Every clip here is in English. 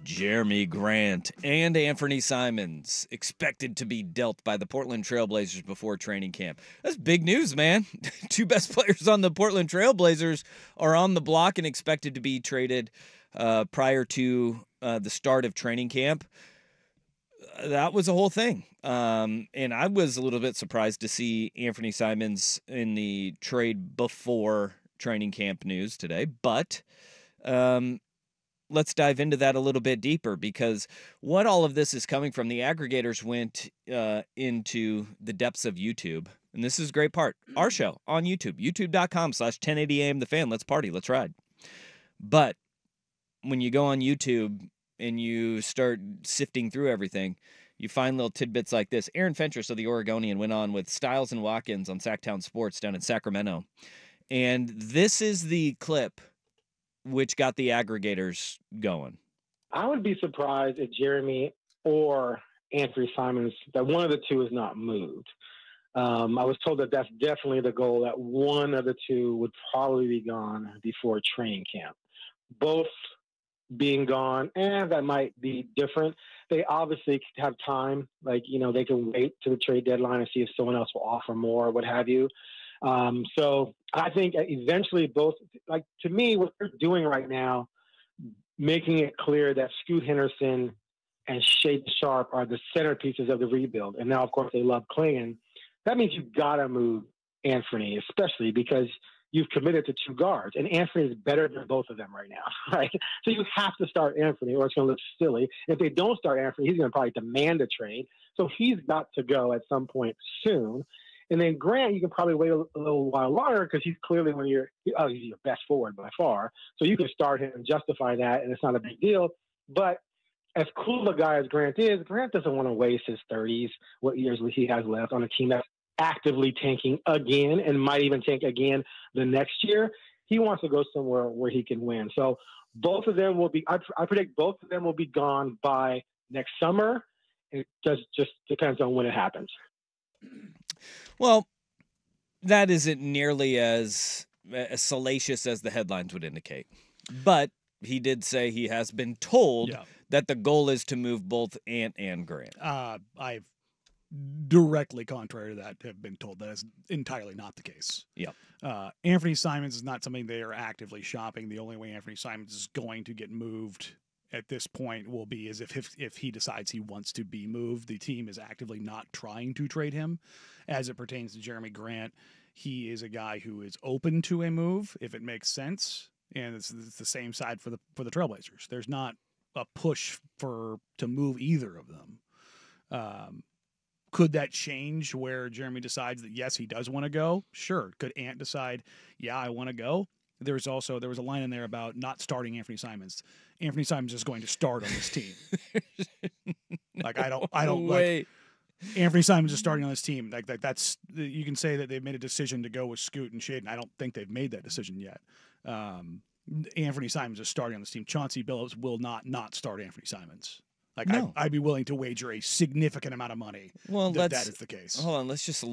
Jerami Grant and Anfreenee Simons expected to be dealt by the Portland Trailblazers before training camp. That's big news, man. Two best players on the Portland Trailblazers are on the block and expected to be traded prior to the start of training camp. That was a whole thing. And I was a little bit surprised to see Anfreenee Simons in the trade before training camp news today. But let's dive into that a little bit deeper, because what all of this is coming from, the aggregators went into the depths of YouTube. And this is a great part. Our show on YouTube, youtube.com/1080am The Fan. Let's party. Let's ride. But when you go on YouTube and you start sifting through everything, you find little tidbits like this. Aaron Fentress of the Oregonian went on with Stiles and Watkins on Sacktown Sports down in Sacramento. And this is the clip which got the aggregators going. I would be surprised if Jerami or Anfreenee Simons, that one of the two is not moved. I was told that that's definitely the goal, that one of the two would probably be gone before training camp. Both being gone, and that might be different. They obviously have time, like, they can wait to the trade deadline and see if someone else will offer more or what have you. So I think eventually both, like, to me, what they're doing right now, making it clear that Scoot Henderson and Shaden Sharp are the centerpieces of the rebuild. And now, of course, they love Klingon. That means you've got to move Anfreenee, especially because you've committed to two guards, and Anfreenee is better than both of them right now, right? So you have to start Anfreenee, or it's going to look silly. If they don't start Anfreenee, he's going to probably demand a trade. So he's got to go at some point soon. And then Grant, you can probably wait a little while longer because he's clearly he's your best forward by far. So you can start him and justify that, and it's not a big deal. But as cool a guy as Grant is, Grant doesn't want to waste his 30s, what years he has left, on a team that's actively tanking again and might even tank again the next year. He wants to go somewhere where he can win. So both of them will be, I predict both of them will be gone by next summer. It just depends on when it happens. Well, that isn't nearly as salacious as the headlines would indicate. But he did say he has been told that the goal is to move both Ant and Grant. I've directly contrary to that have been told that is entirely not the case. Yep. Anfreenee Simons is not something they are actively shopping. The only way Anfreenee Simons is going to get moved at this point will be as if he decides he wants to be moved. The team is actively not trying to trade him. As it pertains to Jerami Grant, he is a guy who is open to a move if it makes sense, and it's the same side for the Trailblazers. There's not a push to move either of them. Could that change where Jerami decides that, yes, he does want to go? Sure. Could Ant decide, yeah, I want to go? There was a line in there about not starting Anfreenee Simons. Anfreenee Simons is going to start on this team. Like, I don't like Anfreenee Simons is starting on this team. Like that's, you can say that they've made a decision to go with Scoot and Shaden. I don't think they've made that decision yet. Anfreenee Simons is starting on this team. Chauncey Billups will not start Anfreenee Simons. Like, no. I'd be willing to wager a significant amount of money that is the case. Hold on, let's just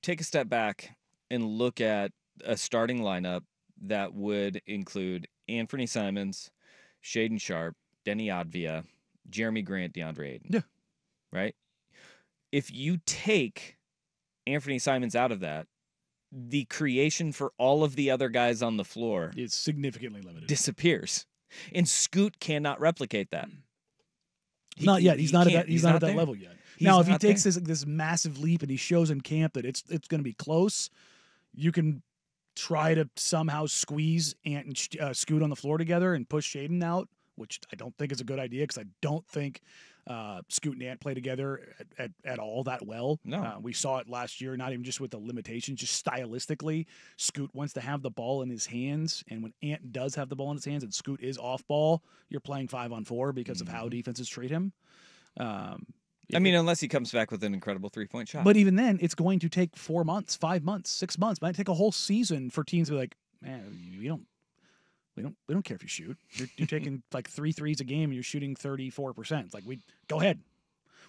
take a step back and look at a starting lineup that would include Anfreenee Simons, Shaden Sharp, Denny Advia, Jerami Grant, DeAndre Ayton. Yeah. Right? If you take Anfreenee Simons out of that, the creation for all of the other guys on the floor is significantly limited. Disappears. And Scoot cannot replicate that. Not yet. He's not at that level yet. Now, if he takes this massive leap and he shows in camp that it's going to be close, you can try to somehow squeeze Ant and Scoot on the floor together and push Shaden out, which I don't think is a good idea because I don't think Scoot and Ant play together at all that well. No. We saw it last year, not even just with the limitations, just stylistically. Scoot wants to have the ball in his hands, and when Ant does have the ball in his hands and Scoot is off ball, you're playing 5-on-4 because of how defenses treat him. Unless he comes back with an incredible three-point shot. But even then, it's going to take 4 months, 5 months, 6 months. It might take a whole season for teams to be like, man, we don't care if you shoot. You're taking like 3 threes a game and you're shooting 34%. It's like, go ahead.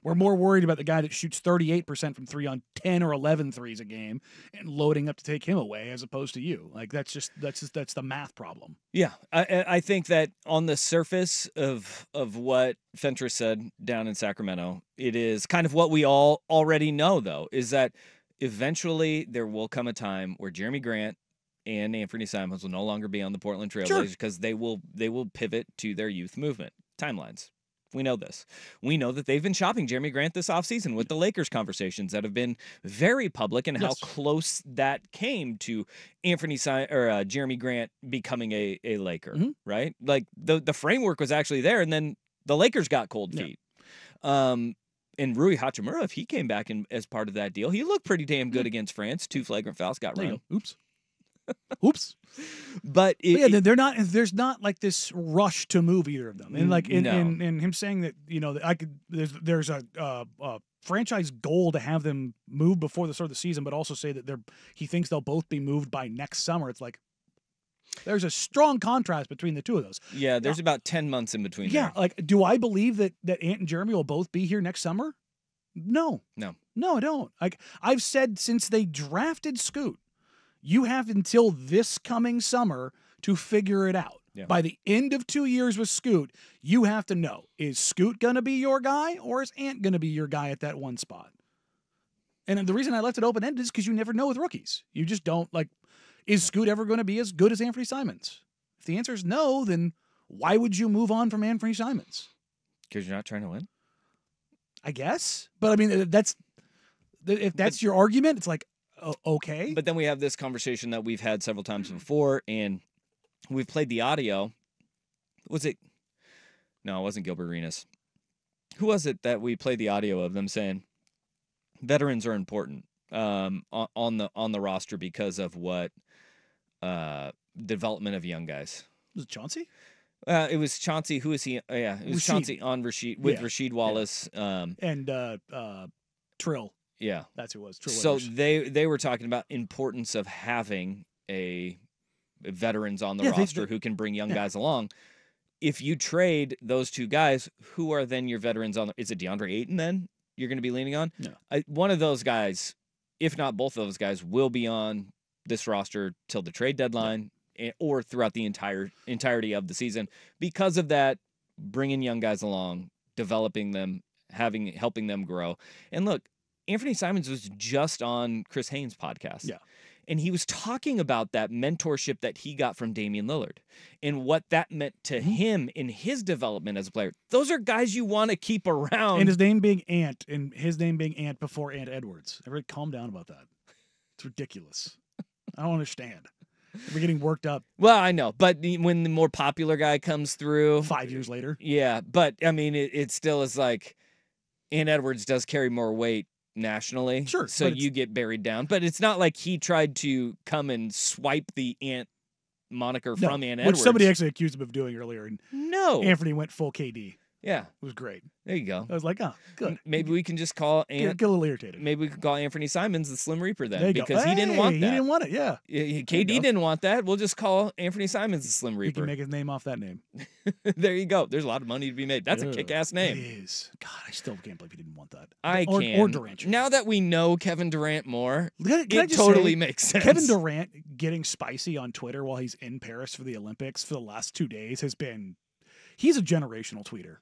We're more worried about the guy that shoots 38% from three on 10 or 11 threes a game and loading up to take him away as opposed to you. Like that's the math problem. Yeah, I think that on the surface of what Fentress said down in Sacramento, it is kind of what we all already know, though, is that eventually there will come a time where Jerami Grant and Anfreenee Simons will no longer be on the Portland Trailblazers because they will pivot to their youth movement timelines. We know this. We know that they've been shopping Jerami Grant this offseason with the Lakers conversations that have been very public and how close that came to Jerami Grant becoming a Laker, right? Like the framework was actually there, and then the Lakers got cold feet. And Rui Hachimura, if he came back as part of that deal, he looked pretty damn good against France. 2 flagrant fouls got run. Oops. But they're not. There's not like this rush to move either of them, and like in him saying that there's a franchise goal to have them move before the start of the season, but also say that he thinks they'll both be moved by next summer. It's like there's a strong contrast between the two of those. Yeah, there's about 10 months in between. Yeah, like do I believe that Ant and Jerami will both be here next summer? No, I don't. Like I've said since they drafted Scoot. You have until this coming summer to figure it out. Yeah. By the end of 2 years with Scoot, you have to know, is Scoot going to be your guy or is Ant going to be your guy at that one spot? And the reason I left it open-ended is because you never know with rookies. You just don't, like, is Scoot ever going to be as good as Anfreenee Simons? If the answer is no, then why would you move on from Anfreenee Simons? Because you're not trying to win? I guess. But, I mean, if that's your argument, it's like, okay. But then we have this conversation that we've had several times before, and we've played the audio. Was it? No, it wasn't Gilbert Arenas. Who was it that we played the audio of them saying veterans are important on the roster because of what development of young guys? Was it Chauncey? It was Chauncey. Who is he? It was Rashid. Chauncey on Rashid with Rasheed Wallace and Trill. Yeah, that's who it was. So they were talking about importance of having a veterans on the roster who can bring young guys along. If you trade those two guys, who are then your veterans on? Is it DeAndre Ayton then you're going to be leaning on? No. One of those guys, if not both of those guys, will be on this roster till the trade deadline or throughout the entirety of the season. Because of that, bringing young guys along, developing them, helping them grow. And look, Anfreenee Simons was just on Chris Haynes' podcast. Yeah. And he was talking about that mentorship that he got from Damian Lillard and what that meant to him in his development as a player. Those are guys you want to keep around. And his name being Ant, and his name being Ant before Ant Edwards. Everybody calm down about that. It's ridiculous. I don't understand. We're getting worked up. Well, I know. But when the more popular guy comes through. 5 years later. Yeah. But, I mean, it still is like Ant Edwards does carry more weight nationally, sure, so you get buried down. But it's not like he tried to come and swipe the Ant moniker from Ant Edwards, which somebody actually accused him of doing earlier. And no, Anfreenee went full KD. Yeah, it was great. There you go. I was like, oh, good. Maybe we can just call Get a little irritated. Maybe we could call Anfreenee Simons the Slim Reaper then, because he didn't want that. He didn't want it. Yeah, KD didn't want that. We'll just call Anfreenee Simons the Slim Reaper. He can make his name off that name. There you go. There's a lot of money to be made. That's a kick-ass name. It is. God, I still can't believe he didn't want that. Or Durant. Now that we know Kevin Durant more, it totally makes sense. Kevin Durant getting spicy on Twitter while he's in Paris for the Olympics for the last 2 days he's a generational tweeter.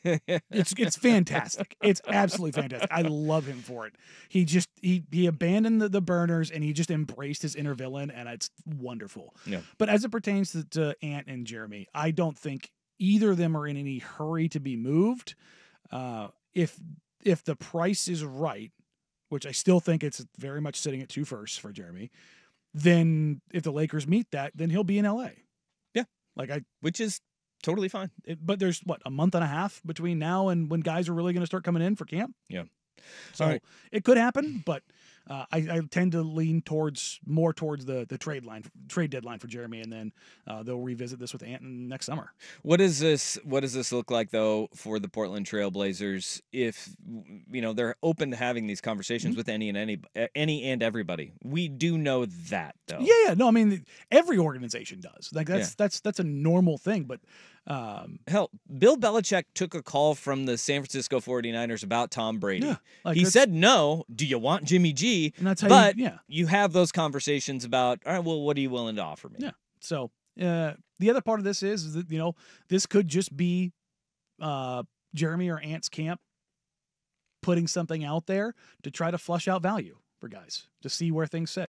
It's fantastic. It's absolutely fantastic. I love him for it. He abandoned the burners and he just embraced his inner villain, and it's wonderful. Yeah. But as it pertains to Ant and Jerami, I don't think either of them are in any hurry to be moved. If the price is right, which I still think it's very much sitting at 2 firsts for Jerami, then if the Lakers meet that, then he'll be in LA. Yeah. Which is totally fine. But there's a month and a half between now and when guys are really going to start coming in for camp. Yeah. So it could happen, but I tend to lean more towards the trade deadline for Jerami, and then they'll revisit this with Ant next summer. What does this look like though for the Portland Trail Blazers if they're open to having these conversations with any and everybody? We do know that though. Yeah, no, I mean every organization does. That's a normal thing, but Hell, Bill Belichick took a call from the San Francisco 49ers about Tom Brady. Yeah, like he said no. Do you want Jimmy G? And that's how but you have those conversations about, all right, well, what are you willing to offer me? Yeah. So the other part of this is that, this could just be Jeremy or Ant's camp putting something out there to try to flush out value for guys to see where things sit.